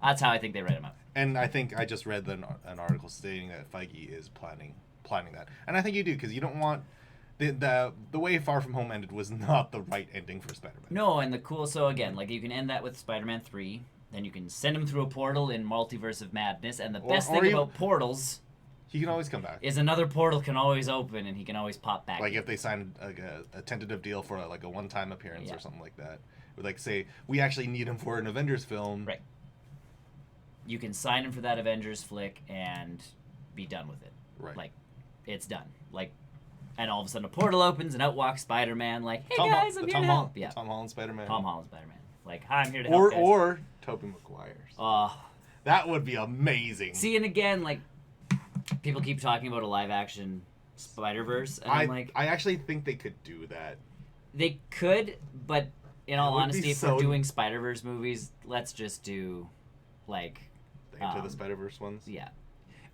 That's how I think they write him out. And I think I just read an article stating that Feige is planning that, and I think you do, because you don't want the way Far From Home ended was not the right ending for Spider-Man. No, and so again, like you can end that with Spider-Man 3, then you can send him through a portal in Multiverse of Madness, and the best thing about portals, he can always come back. Is another portal can always open and he can always pop back. Like in. if they signed a tentative deal for a one-time appearance or something like that, or like say we actually need him for an Avengers film. Right. You can sign him for that Avengers flick and be done with it. Right. Like, it's done. Like, and all of a sudden a portal opens and out walks Spider-Man. Like, hey guys, I'm here to help. Yeah. Tom Holland Spider-Man. Tom Holland Spider-Man. Like, hi, I'm here to help. Or Tobey Maguire's. That would be amazing. See, and again, like, people keep talking about a live-action Spider-Verse, and I'm like, I actually think they could do that. They could, but in all honesty, if we're doing Spider-Verse movies, let's just do, like, Into the Spider-Verse ones. Yeah.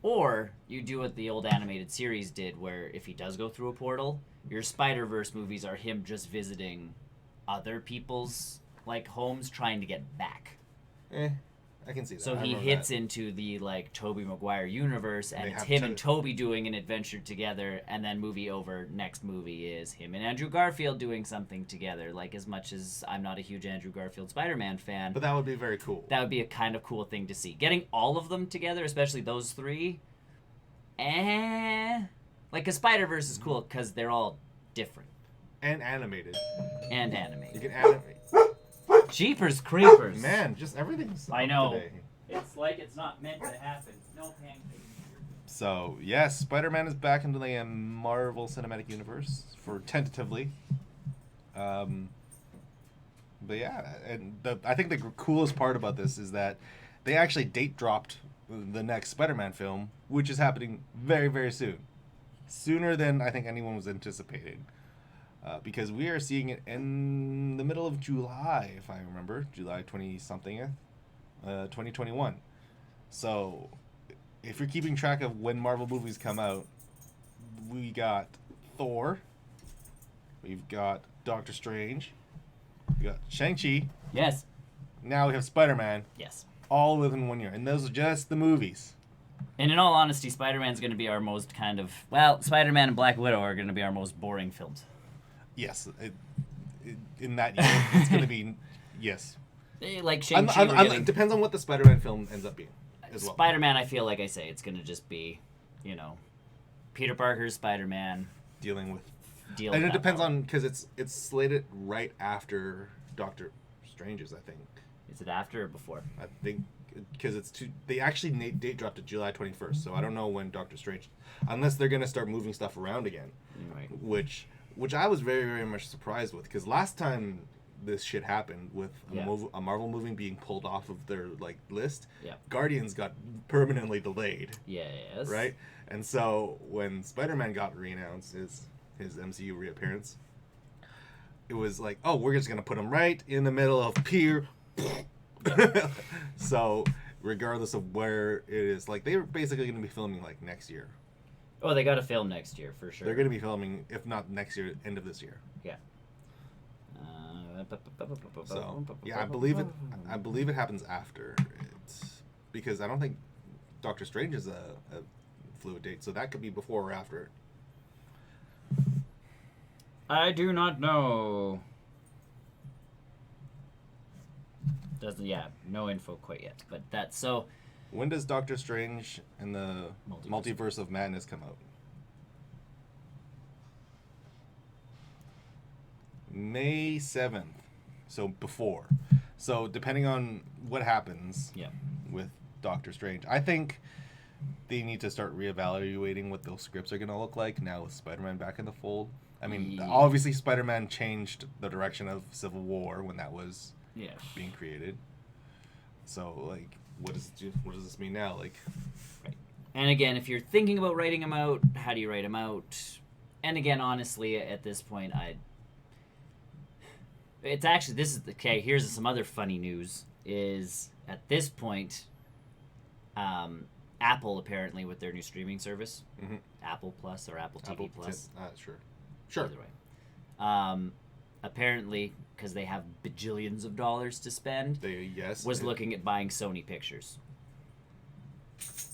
Or you do what the old animated series did, where if he does go through a portal, your Spider-Verse movies are him just visiting other people's like homes, trying to get back. I can see that. So he hits into the like Tobey Maguire universe, and it's him and Tobey doing an adventure together, and then next movie is him and Andrew Garfield doing something together. Like, as much as I'm not a huge Andrew Garfield Spider-Man fan, but that would be very cool. That would be a kind of cool thing to see. Getting all of them together, especially those three, like a Spider-Verse is cool because they're all different and animated. You can animate. Jeepers creepers. Man, just everything's I know. Today. It's like it's not meant to happen. No pancakes. So, yes, Spider-Man is back into the Marvel Cinematic Universe for tentatively. But yeah, and I think the coolest part about this is that they actually date dropped the next Spider-Man film, which is happening very, very soon. Sooner than I think anyone was anticipating. Because we are seeing it in the middle of July, if I remember. July 20-something, 2021. So, if you're keeping track of when Marvel movies come out, we got Thor. We've got Doctor Strange. We got Shang-Chi. Yes. Now we have Spider-Man. Yes. All within 1 year. And those are just the movies. And in all honesty, Spider-Man's going to be our most Spider-Man and Black Widow are going to be our most boring films. Yes, in that year, it's going to be, yes. Like Shang-Chi, it depends on what the Spider-Man film ends up being as well. Spider-Man, I feel like I say, it's going to just be, Peter Parker's Spider-Man. And it depends on, because it's slated right after Doctor Strange's, I think. Is it after or before? I think, because they actually date dropped to July 21st, so I don't know when Doctor Strange, unless they're going to start moving stuff around again, right. Which I was very, very much surprised with, because last time this shit happened with a Marvel movie being pulled off of their list, Guardians got permanently delayed. Yes. Right? And so when Spider-Man got re-announced, his MCU reappearance, it was like, oh, we're just going to put him right in the middle of Pier. So regardless of where it is, they're basically going to be filming next year. Oh, they got to film next year for sure. They're going to be filming, if not next year, end of this year. Yeah. So yeah, I believe it happens after it, because I don't think Doctor Strange is a fluid date, so that could be before or after. I do not know. No info quite yet, but that's so. When does Doctor Strange and the Multiverse of Madness come out? May 7th. So before. So depending on what happens with Doctor Strange, I think they need to start reevaluating what those scripts are going to look like now with Spider-Man back in the fold. I mean, obviously Spider-Man changed the direction of Civil War when that was being created. So, what does this mean now? Right. And again, if you're thinking about writing them out, how do you write them out? And again, honestly, at this point, here's some other funny news, is at this point, Apple apparently with their new streaming service, Apple Plus or Apple TV Plus. Sure. Either way. Apparently, because they have bajillions of dollars to spend, was looking at buying Sony Pictures.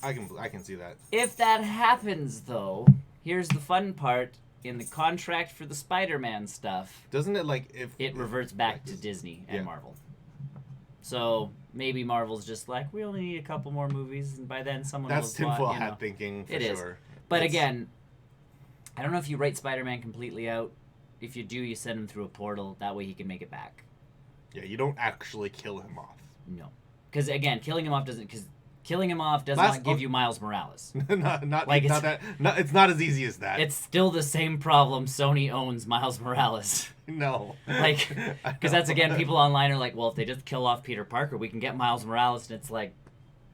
I can see that. If that happens, though, here's the fun part. In the contract for the Spider-Man stuff, doesn't it like if it reverts back to Disney and Marvel? So maybe Marvel's just like, we only need a couple more movies, and by then someone will. That's tinfoil hat thinking for sure. Is. But again, I don't know if you write Spider-Man completely out. If you do, you send him through a portal. That way he can make it back. Yeah, you don't actually kill him off. No, because again, killing him off does not give you Miles Morales. It's not as easy as that. It's still the same problem. Sony owns Miles Morales. No. Like, because that's, again, people online are like, well, if they just kill off Peter Parker, we can get Miles Morales, and it's like...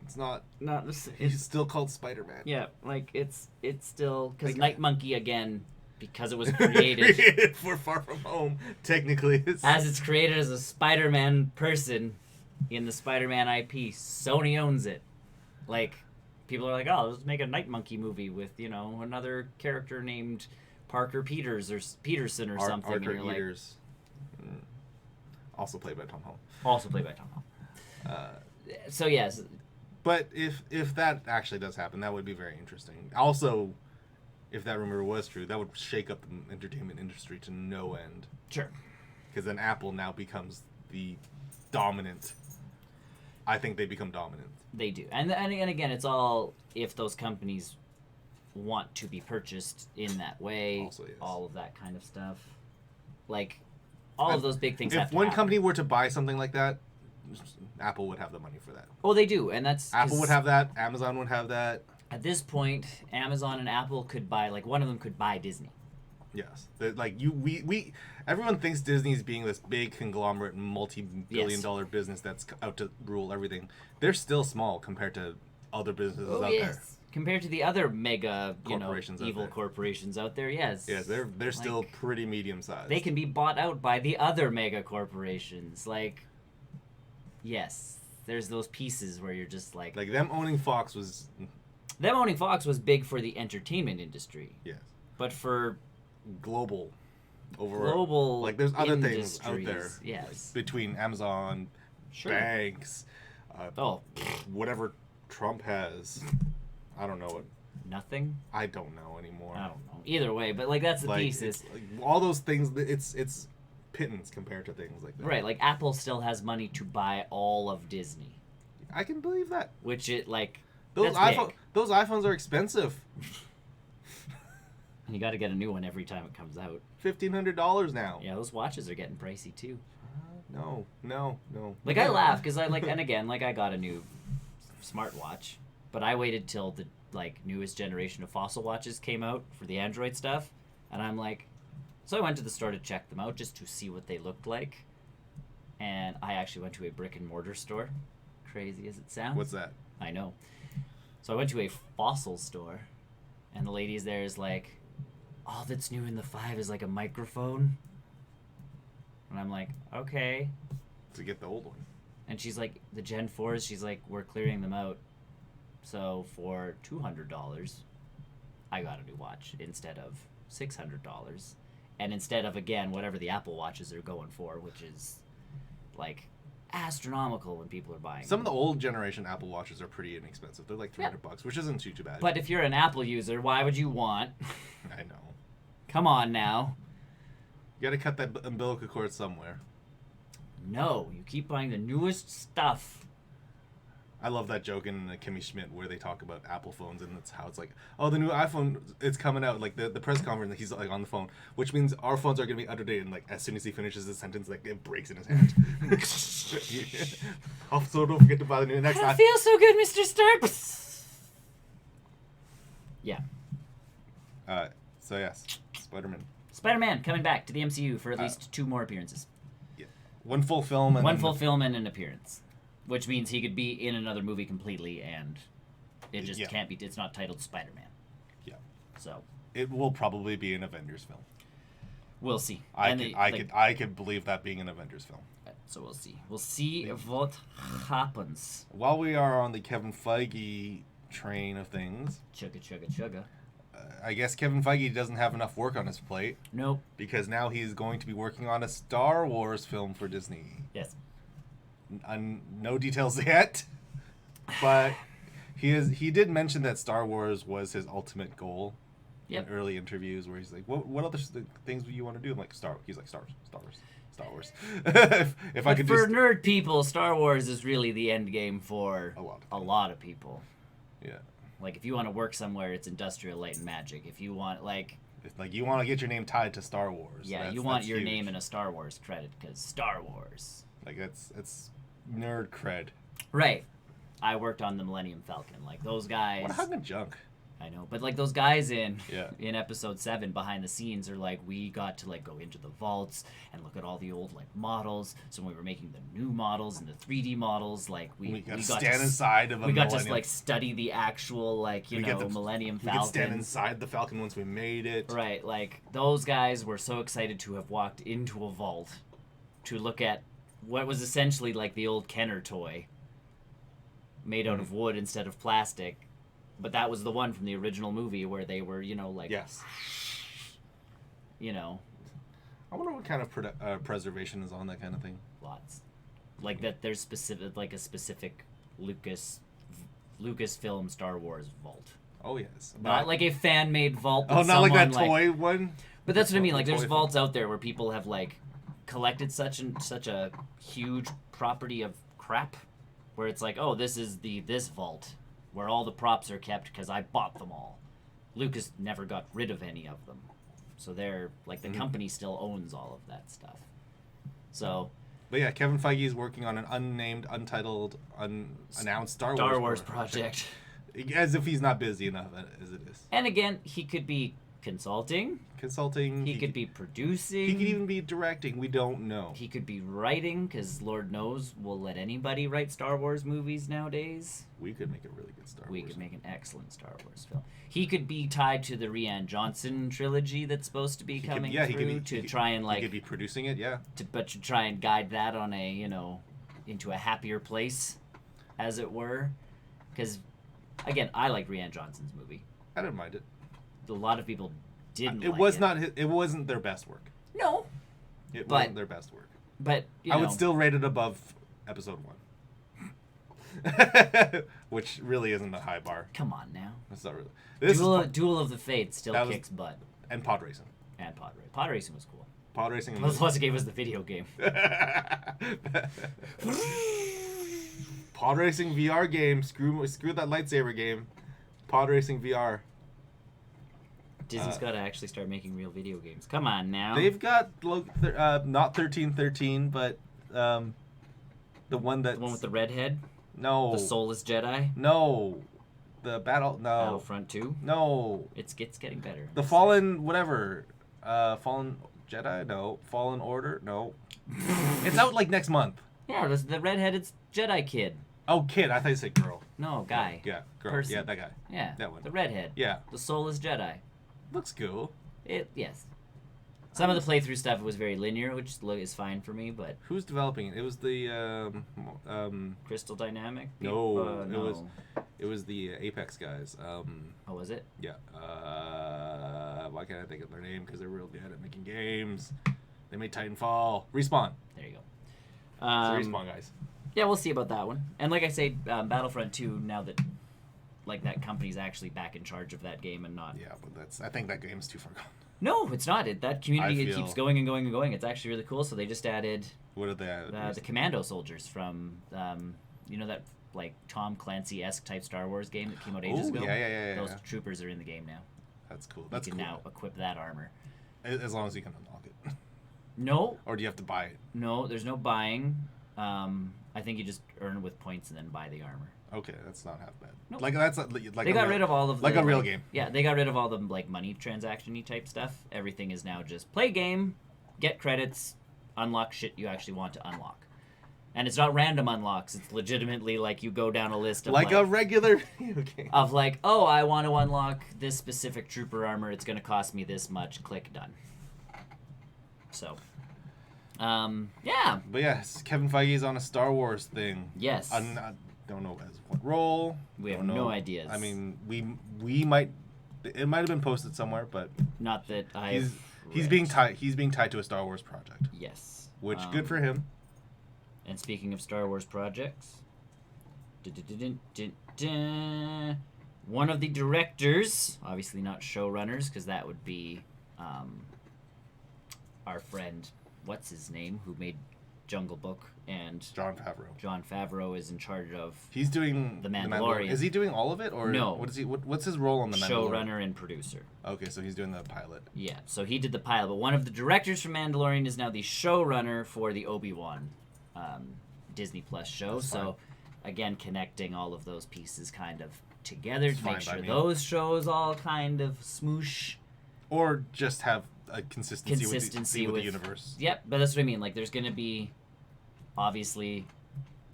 It's not the same. He's still called Spider-Man. Yeah, like, it's still... Because Night Monkey, again, because it was created... for Far From Home, technically. As it's created as a Spider-Man person in the Spider-Man IP, Sony owns it. Like, people are like, oh, let's make a Night Monkey movie with, another character named Parker Peterson or something. Parker Peters. Like, also played by Tom Holland. So, yes. But if that actually does happen, that would be very interesting. Also, if that rumor was true, that would shake up the entertainment industry to no end. Sure. Because then Apple now becomes the dominant. I think they become dominant. They do. And again, it's all if those companies want to be purchased in that way. Also, yes. All of that kind of stuff. Like, all of those big things have to If one happen. company were to buy something like that, Apple would have the money for that. Oh, they do. And that's... Apple would have that. Amazon would have that. At this point, Amazon and Apple could buy... Like, one of them could buy Disney. Yes. Everyone thinks Disney's being this big conglomerate multi-billion-dollar business that's out to rule everything. They're still small compared to other businesses out there. Compared to the other mega, evil corporations out there, yes. Yes, they're still pretty medium-sized. They can be bought out by the other mega corporations. Like, yes, there's those pieces where you're just like... Like, them owning Fox was... Them owning Fox was big for the entertainment industry. Yes. But for... Global, like there's other things out there, yes, between Amazon, banks, whatever Trump has. I don't know what. Nothing. I don't know anymore. I don't know. Either way, but like that's the thesis. All those things. It's pittance compared to things like that. Right, like Apple still has money to buy all of Disney. I can believe that. Which those iPhones are expensive. You got to get a new one every time it comes out. $1,500 now. Yeah, those watches are getting pricey too. No. Like I laugh because I got a new smartwatch, but I waited till the newest generation of Fossil watches came out for the Android stuff, and I'm like, so I went to the store to check them out just to see what they looked like, and I actually went to a brick and mortar store. Crazy as it sounds. What's that? I know. So I went to a Fossil store, and the ladies there is like, all that's new in the 5 is like a microphone. And I'm like, okay. To get the old one. And she's like, the Gen 4s, she's like, we're clearing them out. So for $200, I got a new watch instead of $600. And instead of, again, whatever the Apple watches are going for, which is like astronomical when people are buying some of the old generation Apple watches are pretty inexpensive. They're like $300, which isn't too bad. But if you're an Apple user, why would you want... I know. Come on now. You gotta cut that umbilical cord somewhere. No, you keep buying the newest stuff. I love that joke in Kimmy Schmidt where they talk about Apple phones, and that's how it's like, oh, the new iPhone, it's coming out. Like the press conference, he's like on the phone, which means our phones are gonna be out of date. And like as soon as he finishes the sentence, like it breaks in his hand. Also, don't forget to buy the new next. I feel so good, Mr. Stark. Yeah. So yes, Spider-Man. Spider-Man coming back to the MCU for at least 2 more appearances. Yeah. One full film and an appearance. Which means he could be in another movie completely, and it just can't be. It's not titled Spider-Man. Yeah. So it will probably be an Avengers film. We'll see. I could believe that being an Avengers film. So we'll see. We'll see what happens. While we are on the Kevin Feige train of things, chugga chugga chugga. I guess Kevin Feige doesn't have enough work on his plate. Nope. Because now he's going to be working on a Star Wars film for Disney. Yes. No details yet, but he did mention that Star Wars was his ultimate goal. Yep. In early interviews, where he's like, "What other things do you want to do?" I'm like, He's like, Star Wars. if I could for nerd people, Star Wars is really the end game for a lot of people. Yeah. Like, if you want to work somewhere, it's Industrial Light and Magic. If you want, like... It's like, you want to get your name tied to Star Wars. Yeah, you want your name in a Star Wars credit, because Star Wars. Like, it's nerd cred. Right. I worked on the Millennium Falcon. Like, those guys... What a hunk of junk. I know, but like those guys in Yeah. episode 7 behind the scenes are like, we got to like go into the vaults and look at all the old like models. So when we were making the new models and the 3D models, like we got to stand inside of a we got Millennium. to like study the actual like Millennium Falcon. We could stand inside the Falcon once we made it. Right, like those guys were so excited to have walked into a vault to look at what was essentially like the old Kenner toy made out of wood instead of plastic. But that was the one from the original movie where they were, like... Yes. You know. I wonder what kind of preservation is on that kind of thing. Lots. Like that there's a specific Lucasfilm Star Wars vault. Oh, yes. Not like a fan-made vault. Oh, not like that toy one? But that's what I mean. Like, there's vaults out there where people have, like, collected such a huge property of crap where it's like, oh, this is this vault where all the props are kept because I bought them all. Lucas never got rid of any of them. So they're, like, the company still owns all of that stuff. So... But yeah, Kevin Feige is working on an unnamed, untitled, unannounced Star Wars project. As if he's not busy enough as it is. And again, he could be consulting. He could be producing. He could even be directing. We don't know. He could be writing, because Lord knows we'll let anybody write Star Wars movies nowadays. We could make a really good Star Wars. We could make an excellent Star Wars film. He could be tied to the Rian Johnson trilogy that's supposed to be coming through to try and like... He could be producing it, yeah. But to try and guide that on a, into a happier place, as it were. Because, again, I like Rian Johnson's movie. I didn't mind it. A lot of people didn't it wasn't their best work. No. It wasn't their best work. But, I would still rate it above episode 1. Which really isn't a high bar. Come on now. That's not really. Duel of the Fates still kicks butt. And pod racing. Pod racing was cool. Pod racing. Plus, it gave us the video game. Pod racing VR game. Screw that lightsaber game. Pod racing VR. Disney's got to actually start making real video games. Come on now. They've got not 1313, but the one with the redhead. No. The Soulless Jedi. No. The Battlefront 2. No. It's getting better. The Fallen whatever. Fallen Jedi. No. Fallen Order. No. It's out like next month. Yeah, the redheaded Jedi kid. Oh, kid. I thought you said girl. No, guy. Yeah, girl. Person. Yeah, that guy. Yeah, that one. The redhead. Yeah. The Soulless Jedi. Looks cool. Yes. Some of the playthrough stuff was very linear, which is fine for me, but... Who's developing it? It was the... Crystal Dynamic? No, no. It was the Apex guys. Oh, was it? Yeah. Why can't I think of their name? Because they're real good at making games. They made Titanfall. Respawn. There you go. It's the Respawn guys. Yeah, we'll see about that one. And like I say, Battlefront 2, now that that company's actually back in charge of that game and not... Yeah, but I think that game's too far gone. No, it's not. That community keeps going and going and going. It's actually really cool. So they just added... What did they add? The Commando soldiers from, that like Tom Clancy-esque type Star Wars game that came out ages ago. Yeah. Those troopers are in the game now. That's cool. You can now equip that armor. As long as you can unlock it. No. Or do you have to buy it? No, there's no buying. I think you just earn with points and then buy the armor. Okay, that's not half bad. Nope. Like that's like they got rid of all of a real game. Yeah, they got rid of all the like money transaction-y type stuff. Everything is now just play game, get credits, unlock shit you actually want to unlock. And it's not random unlocks. It's legitimately like you go down a list of like a regular video game. Of like, oh, I want to unlock this specific trooper armor. It's going to cost me this much. Click done. So, yeah. But yes, Kevin Feige's on a Star Wars thing. Yes. I don't know as what role. We have no ideas. I mean, we might It might have been posted somewhere, but not that I've he's being tied to a Star Wars project. Yes. Which good for him. And speaking of Star Wars projects, one of the directors, obviously not showrunners, because that would be our friend, what's his name, who made Jungle Book, and Jon Favreau. Jon Favreau is in charge of. He's doing The Mandalorian. Is he doing all of it, or no? What is he? What's his role on the Mandalorian? Showrunner and producer. Okay, so he's doing the pilot. Yeah, so he did the pilot, but one of the directors from Mandalorian is now the showrunner for the Obi-Wan Disney Plus show. That's so, again, connecting all of those pieces kind of together It's to make fine by sure me. those shows all kind of smoosh. Or just have a consistency with the universe. Yep, but that's what I mean. Like, there's going to be, obviously,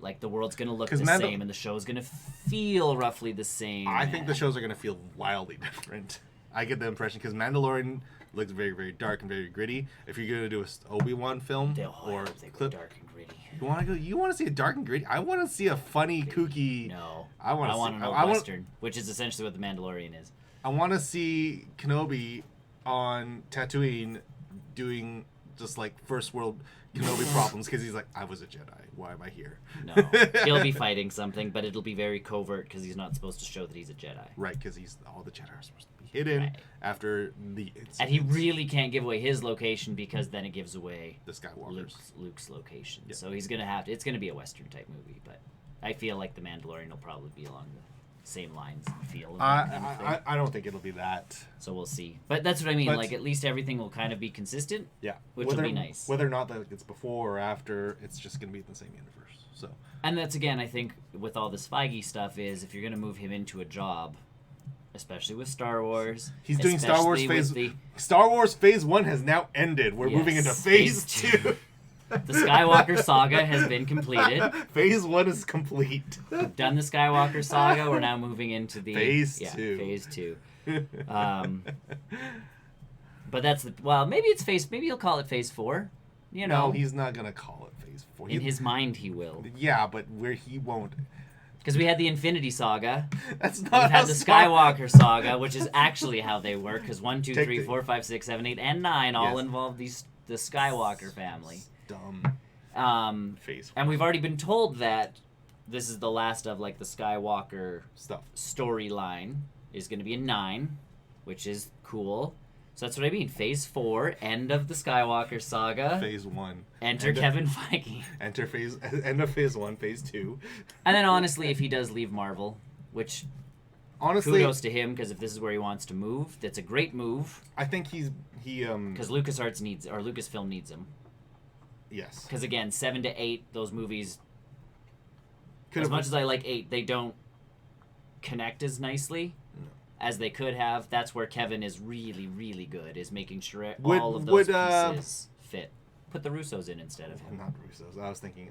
like, the world's going to look 'Cause the same, and the show's going to feel roughly the same. I think the shows are going to feel wildly different. I get the impression, because Mandalorian looks very, very dark and very gritty. If you're going to do a Obi-Wan film they or go clip, dark and gritty. you want to see a dark and gritty? I want to see a funny, kooky. No. I want an old Western, which is essentially what the Mandalorian is. I want to see Kenobi on Tatooine doing just like first world Kenobi problems, because he's like, I was a Jedi. Why am I here? No. He'll be fighting something, but it'll be very covert because he's not supposed to show that he's a Jedi. Right, because all the Jedi are supposed to be hidden Right. after the incident. And he really can't give away his location because then it gives away The Skywalkers. Luke's location. Yeah. So he's going to have to, it's going to be a Western type movie, but I feel like the Mandalorian will probably be along the same lines and feel of that kind of thing. I don't think it'll be that. So we'll see. But that's what I mean. But- like, at least everything will kind of be consistent. Yeah. Which will be nice. Whether or not that it's before or after, it's just going to be in the same universe. So. And that's, again, I think, with all this Feige stuff is if you're going to move him into a job, especially with Star Wars. He's doing Star Wars especially phase. with Star Wars Phase 1 has now ended. We're moving into Yes, Phase phase 2. The Skywalker saga has been completed. Phase 1 is complete. We've done the Skywalker saga. We're now moving into the Phase 2. Phase 2. But that's maybe it's maybe he'll call it Phase 4. You know, No, he's not going to call it Phase 4. in his mind he will. Yeah, but where he won't. Because we had the Infinity Saga. That's not We've how had the Skywalker saga, which is actually how they work. Because 1, 2, 3, 4, 5, 6, 7, 8, and 9 all Yes. involve the Skywalker family. Dumb. Phase 4. And we've already been told that this is the last of like the Skywalker Stuff. storyline is going to be in 9, which is cool. So that's what I mean. Phase 4, end of the Skywalker saga. Phase 1. Enter Kevin Feige. End of Phase 1, Phase 2. And then honestly, if he does leave Marvel, which Honestly, kudos to him, because if this is where he wants to move, that's a great move. I think he Because Lucasfilm needs him. yes. Because again, 7 to 8, those movies, Could as have much as I like 8, they don't connect as nicely as they could have. That's where Kevin is really, really good, is making sure all of those pieces fit. Put the Russos in instead of him. Not Russo's. I was thinking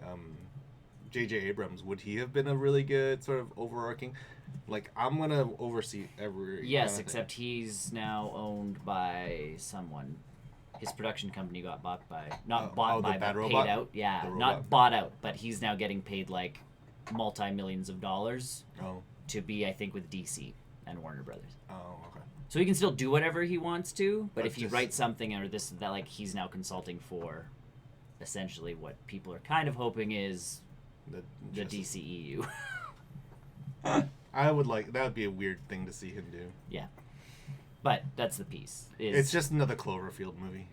J.J. Abrams, would he have been a really good sort of overarching, like, I'm going to oversee every Yes, kind of except he's now owned by someone. His production company got bought by, not bought by, but paid out. Yeah, not bought out, but he's now getting paid like multi-millions of dollars to be, I think, with DC and Warner Brothers. Oh, okay. So he can still do whatever he wants to, but That's if he writes something or this that, like, he's now consulting for, essentially what people are kind of hoping is the DCEU. I would like, that would be a weird thing to see him do. Yeah, but that's the piece. It's just another Cloverfield movie.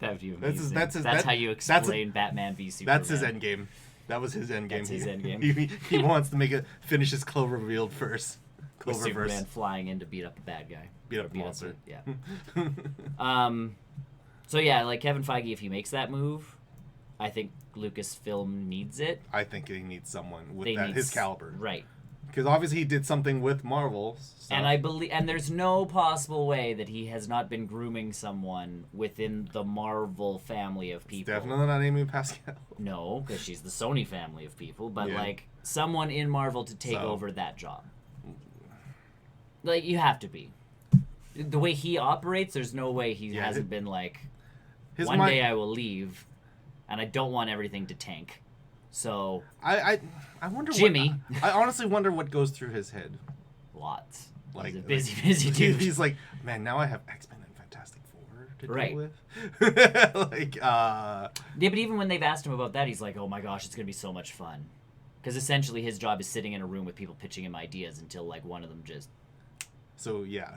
That would be amazing. That's how you explain Batman v Superman. That's his end game. That was his end game. That's his end game. He wants to finish his Cloverfield first. With Superman flying in to beat up a bad guy. Beat up a monster. Yeah. So yeah, like Kevin Feige, if he makes that move, I think Lucasfilm needs it. I think he needs someone with his caliber. Right. Because obviously he did something with Marvel. So. And I believe, and there's no possible way that he has not been grooming someone within the Marvel family of people. It's definitely not Amy Pascal. No, because she's the Sony family of people. But like someone in Marvel to take over that job. Like, you have to be. The way he operates, there's no way he hasn't been like, one day I will leave, and I don't want everything to tank. So I wonder. Jimmy. I honestly wonder what goes through his head. Lots. Like he's a busy dude. He's like, man, now I have X-Men and Fantastic Four to Right. deal with. Like, Yeah, but even when they've asked him about that, he's like, oh my gosh, it's gonna be so much fun. Because essentially his job is sitting in a room with people pitching him ideas until like one of them just. So yeah.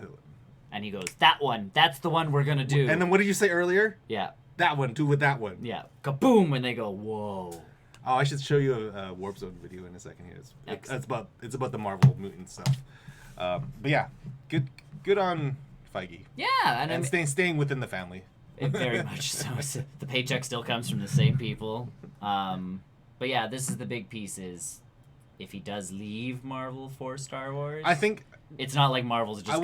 And he goes, that one, that's the one we're gonna do. And then what did you say earlier? Yeah. That one, do with that one. Yeah. Kaboom! And they go, whoa. Oh, I should show you a Warp Zone video in a second here. It's about the Marvel mutant stuff. But yeah, good on Feige. Yeah, And staying within the family. Very much so. The paycheck still comes from the same people. But yeah, this is the big piece is if he does leave Marvel for Star Wars. I think it's not like Marvel's just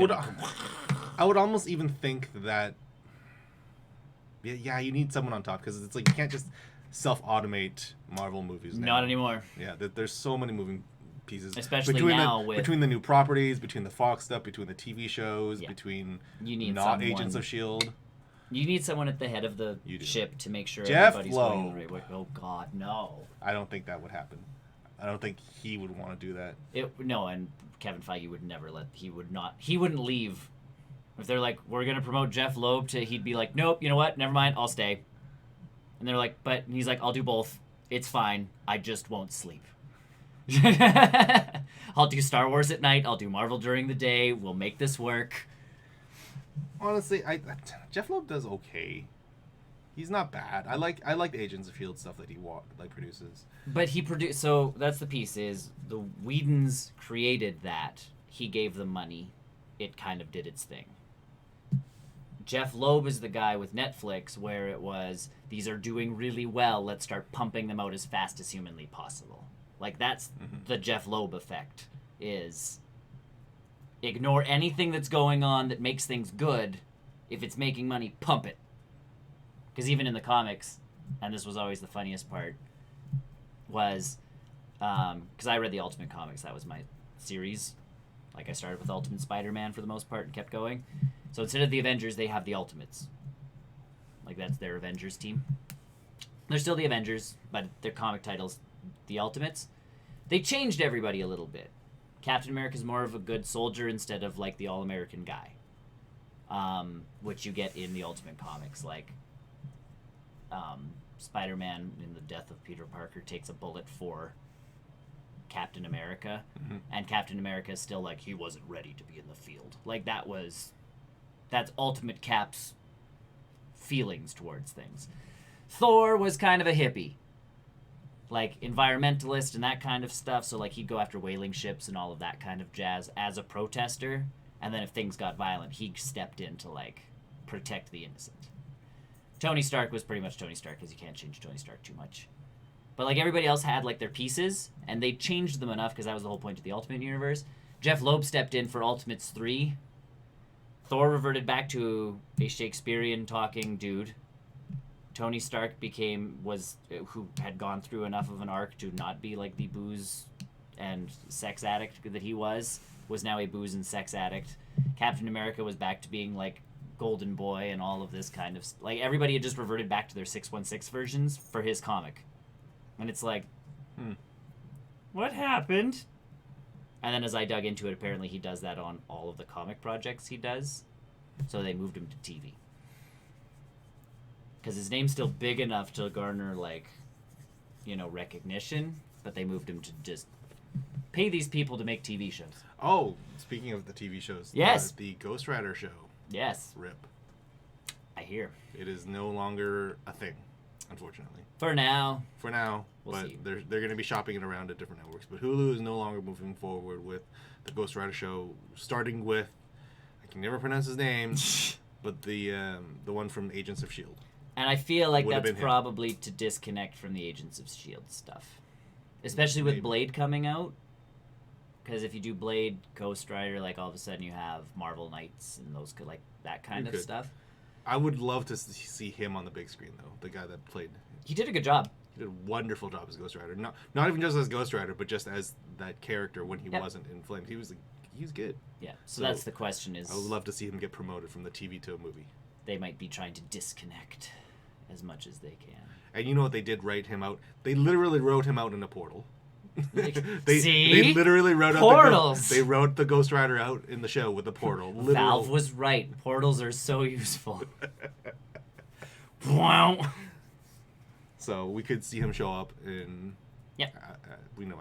I would almost even think that yeah, you need someone on top because it's like you can't just self-automate Marvel movies now. Not anymore. Yeah, there's so many moving pieces. Especially between now between the new properties, between the Fox stuff, between the TV shows, between you need not Agents of S.H.I.E.L.D. You need someone at the head of the ship to make sure Jeff everybody's Loeb. going the right way. Oh God, no. I don't think that would happen. I don't think he would want to do that. No, and Kevin Feige would never he wouldn't leave. If they're like, we're going to promote Jeff Loeb he'd be like, nope, you know what? Never mind, I'll stay. And they're like, but he's like, I'll do both. It's fine. I just won't sleep. I'll do Star Wars at night. I'll do Marvel during the day. We'll make this work. Honestly, Jeff Loeb does okay. He's not bad. I like the Agents of S.H.I.E.L.D. stuff that he produces. But he produced. So that's the piece is the Whedons created that. He gave them money. It kind of did its thing. Jeff Loeb is the guy with Netflix where it was, these are doing really well, let's start pumping them out as fast as humanly possible. Like, that's the Jeff Loeb effect, is ignore anything that's going on that makes things good. If it's making money, pump it. Because even in the comics, and this was always the funniest part, was, because I read the Ultimate Comics, that was my series. Like, I started with Ultimate Spider-Man for the most part and kept going. So instead of the Avengers, they have the Ultimates. Like, that's their Avengers team. They're still the Avengers, but their comic title's the Ultimates. They changed everybody a little bit. Captain America's more of a good soldier instead of, like, the all-American guy. Which you get in the Ultimate Comics. Like, Spider-Man, in the death of Peter Parker, takes a bullet for Captain America. And Captain America is still like, he wasn't ready to be in the field. Like, that's Ultimate Cap's feelings towards things. Thor was kind of a hippie. Like, environmentalist and that kind of stuff. So, like, he'd go after whaling ships and all of that kind of jazz as a protester. And then if things got violent, he stepped in to, like, protect the innocent. Tony Stark was pretty much Tony Stark because you can't change Tony Stark too much. But, like, everybody else had, like, their pieces, and they changed them enough because that was the whole point of the Ultimate Universe. Jeff Loeb stepped in for Ultimates 3. Thor reverted back to a Shakespearean talking dude. Tony Stark who had gone through enough of an arc to not be like the booze and sex addict that he was now a booze and sex addict. Captain America was back to being like Golden Boy and all of this kind of like everybody had just reverted back to their 616 versions for his comic. And it's like, what happened? And then as I dug into it, apparently he does that on all of the comic projects he does. So they moved him to TV. Because his name's still big enough to garner, like, recognition. But they moved him to just pay these people to make TV shows. Oh, speaking of the TV shows. Yes. The Ghost Rider show. Yes. RIP. I hear. It is no longer a thing, unfortunately. For now. We'll see. They're going to be shopping it around at different networks. But Hulu is no longer moving forward with the Ghost Rider show, starting with, I can never pronounce his name, but the one from Agents of S.H.I.E.L.D. And I feel like that's probably to disconnect from the Agents of S.H.I.E.L.D. stuff. Especially with Blade coming out. Because if you do Blade, Ghost Rider, like all of a sudden you have Marvel Knights and those like that kind of stuff. I would love to see him on the big screen, though. The guy that played. He did a good job. He did a wonderful job as Ghost Rider. Not even just as Ghost Rider, but just as that character when he wasn't in Flames. He was good. Yeah. So that's the question is. I would love to see him get promoted from the TV to a movie. They might be trying to disconnect as much as they can. And you know what? They did write him out. They literally wrote him out in a portal. See? literally wrote Portals. they wrote the Ghost Rider out in the show with the portal. Literal. Valve was right. Portals are so useful. Wow. So we could see him show up in. Yeah.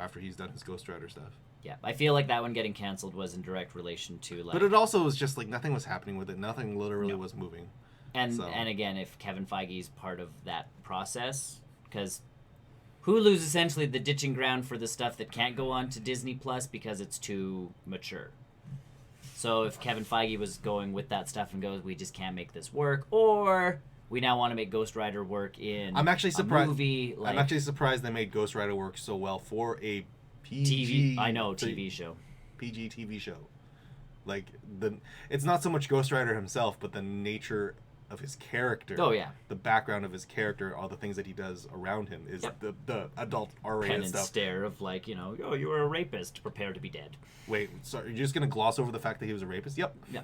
After he's done his Ghost Rider stuff. Yeah, I feel like that one getting canceled was in direct relation to like. But it also was just like nothing was happening with it. Nothing literally was moving. And again, if Kevin Feige's part of that process, because Hulu's essentially the ditching ground for the stuff that can't go on to Disney Plus because it's too mature. So if Kevin Feige was going with that stuff and goes, we just can't make this work, or we now want to make Ghost Rider work in I'm actually surprised. A movie. Like, I'm actually surprised they made Ghost Rider work so well for a PG. TV show. PG TV show. Like it's not so much Ghost Rider himself, but the nature of his character. Oh yeah. The background of his character, all the things that he does around him is the adult R-rated Pen stuff. and stare of like, oh, you were a rapist, prepare to be dead. Wait, sorry, you're just gonna gloss over the fact that he was a rapist? Yep. Yeah.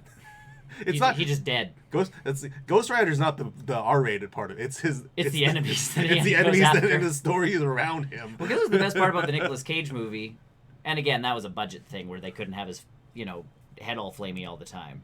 He's just dead. Ghost Rider's not the R-rated part of it. It's the enemies. It's the enemies that in the stories around him. Well, this was the best part about the Nicolas Cage movie, and again, that was a budget thing where they couldn't have his head all flamey all the time,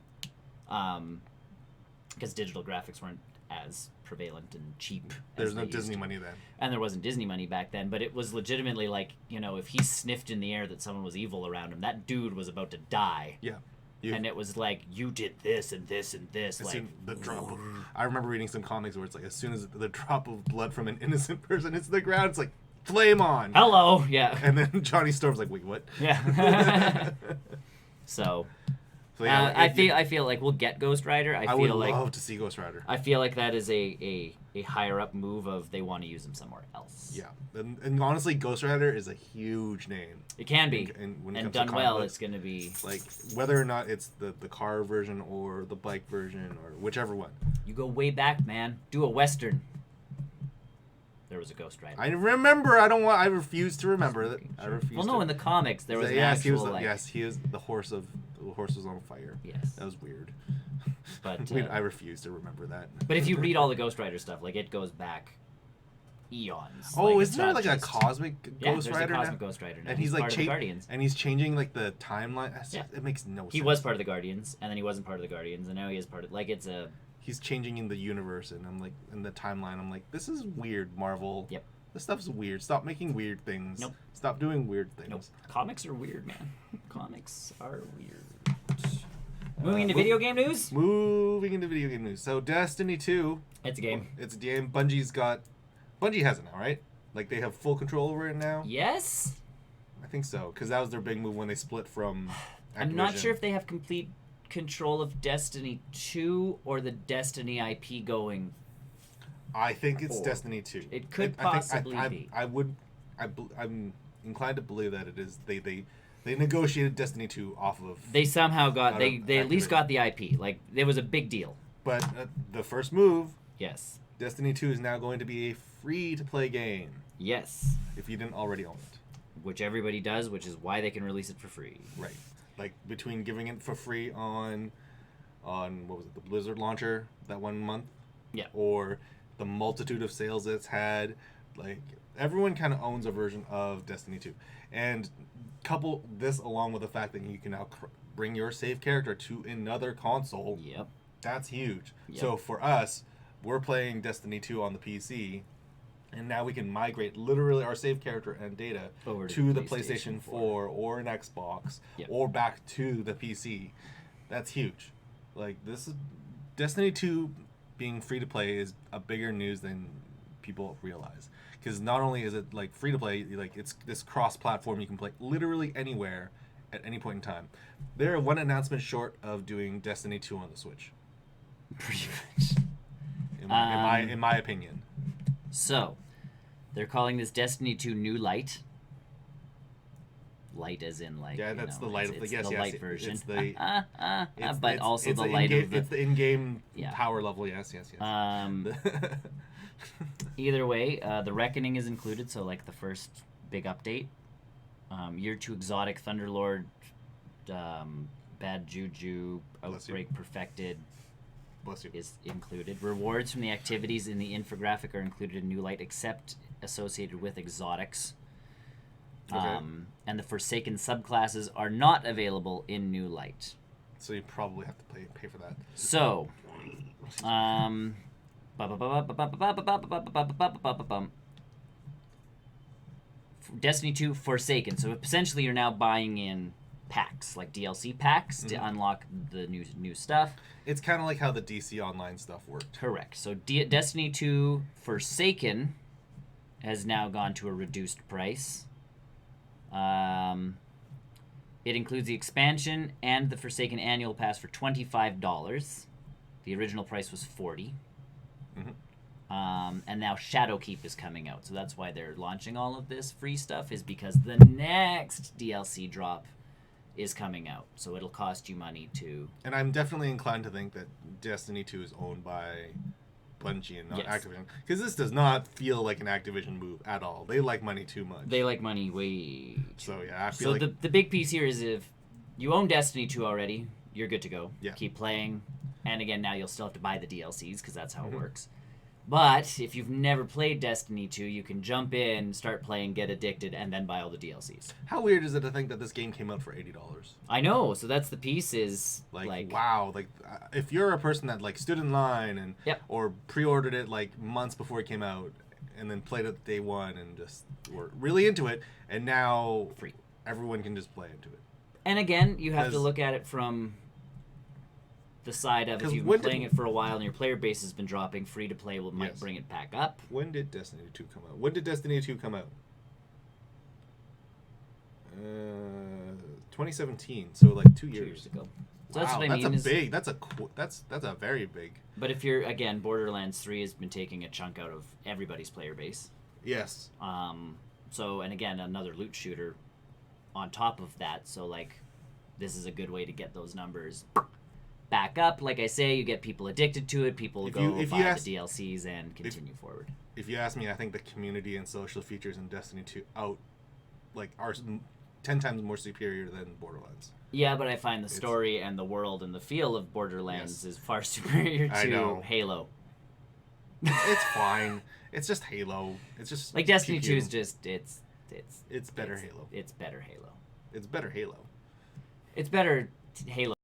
because digital graphics weren't as prevalent and cheap. There's no Disney money then, and there wasn't Disney money back then. But it was legitimately like if he sniffed in the air that someone was evil around him, that dude was about to die. Yeah. And it was like, you did this and this and this. Like the drop of, I remember reading some comics where it's like, as soon as the drop of blood from an innocent person hits the ground, it's like, flame on. Hello, yeah. And then Johnny Storm's like, wait, what? Yeah. So yeah, I feel like we'll get Ghost Rider. I would feel like love to see Ghost Rider. I feel like that is a higher up move of they want to use him somewhere else. Yeah, and honestly, Ghost Rider is a huge name. It can be, and done well, it's going to be like whether or not it's the car version or the bike version or whichever one. You go way back, man. Do a Western. There was a Ghost Rider. I remember. I refuse to remember that. I refuse. Well, no, in the comics there was an actual. He was the horse was on fire. Yes, that was weird. But I refuse to remember that. But if you read all the Ghost Rider stuff, like it goes back eons. Oh, like, isn't there like a cosmic Ghost Rider? Yeah, there's a cosmic Ghost Rider now. And he's like part of the Guardians. And he's changing like the timeline. Yeah. It makes no sense. He was part of the Guardians, and then he wasn't part of the Guardians, and now he is part of. Like it's a. He's changing in the universe, and I'm like in the timeline. I'm like, this is weird, Marvel. Yep. This stuff's weird. Stop making weird things. Nope. Stop doing weird things. Nope. Comics are weird, man. Comics are weird. Moving into video game news? Moving into video game news. So, Destiny 2. It's a game. It's a game. Bungie has it now, right? Like, they have full control over it now? Yes? I think so, because that was their big move when they split from Activision. I'm not sure if they have complete control of Destiny 2 or the Destiny IP going. I think it's Destiny 2. It could possibly be. I'm inclined to believe that it is. They negotiated Destiny 2 off of. They somehow got they at least got the IP. Like it was a big deal. But the first move. Yes. Destiny 2 is now going to be a free-to-play game. Yes. If you didn't already own it. Which everybody does, which is why they can release it for free. Right. Like between giving it for free on what was it, the Blizzard launcher that 1 month? Yeah. Or the multitude of sales it's had, like everyone kind of owns a version of Destiny 2, and couple this along with the fact that you can now bring your save character to another console. Yep, that's huge. Yep. So for us, we're playing Destiny 2 on the PC, and now we can migrate literally our save character and data over to the PlayStation 4 or an Xbox, yep, or back to the PC. That's huge. Like this is Destiny 2 being free to play is a bigger news than people realize, because not only is it like free to play, like it's this cross platform, you can play literally anywhere at any point in time. They're one announcement short of doing Destiny 2 on the Switch, pretty much, in my opinion. So they're calling this Destiny 2 New Light. Light as in like, yeah, that's the light of the yes, light version. It's the but also the light of the, it's the in-game yeah, power level. Yes. Either way, the Reckoning is included, so like the first big update. Year 2 exotic Thunderlord, Bad Juju, Outbreak Perfected is included. Rewards from the activities in the infographic are included in New Light, except associated with exotics. Okay. And the Forsaken subclasses are not available in New Light. So you probably have to pay for that. So, Destiny 2 Forsaken. So essentially, you're now buying in packs, like DLC packs, to unlock the new stuff. It's kind of like how the DC Online stuff worked. Correct. So Destiny 2 Forsaken has now gone to a reduced price. It includes the expansion and the Forsaken annual pass for $25. The original price was $40. And now Shadowkeep is coming out, so that's why they're launching all of this free stuff, is because the next DLC drop is coming out, so it'll cost you money to... And I'm definitely inclined to think that Destiny 2 is owned by Bungie and not Activision, because this does not feel like an Activision move at all. They like money too much. They like money way So yeah, I feel like... the big piece here is if you own Destiny 2 already, you're good to go. Yeah. Keep playing, and again, now you'll still have to buy the DLCs, because that's how it works. But if you've never played Destiny 2, you can jump in, start playing, get addicted, and then buy all the DLCs. How weird is it to think that this game came out for $80? I know, so that's the piece is like wow, like if you're a person that like stood in line and or pre-ordered it like months before it came out and then played it day one and just were really into it, and now free, everyone can just play into it. And again, you have to look at it from the side of, if you've been playing it for a while and your player base has been dropping, free to play might bring it back up. When did Destiny 2 come out? When did Destiny 2 come out? 2017, so like 2 years. 2 years ago. Wow, So that's what I mean. That's a very big. But if you're, again, Borderlands 3 has been taking a chunk out of everybody's player base. Yes. So, and again, another loot shooter on top of that. So like, this is a good way to get those numbers back up. Like I say, you get people addicted to it. People buy the DLCs and continue forward. If you ask me, I think the community and social features in Destiny 2 are 10 times more superior than Borderlands. Yeah, but I find the story and the world and the feel of Borderlands is far superior to Halo. It's fine. It's just Halo. It's just like Destiny 2 is just it's better Halo. It's better Halo. It's better Halo. It's better Halo.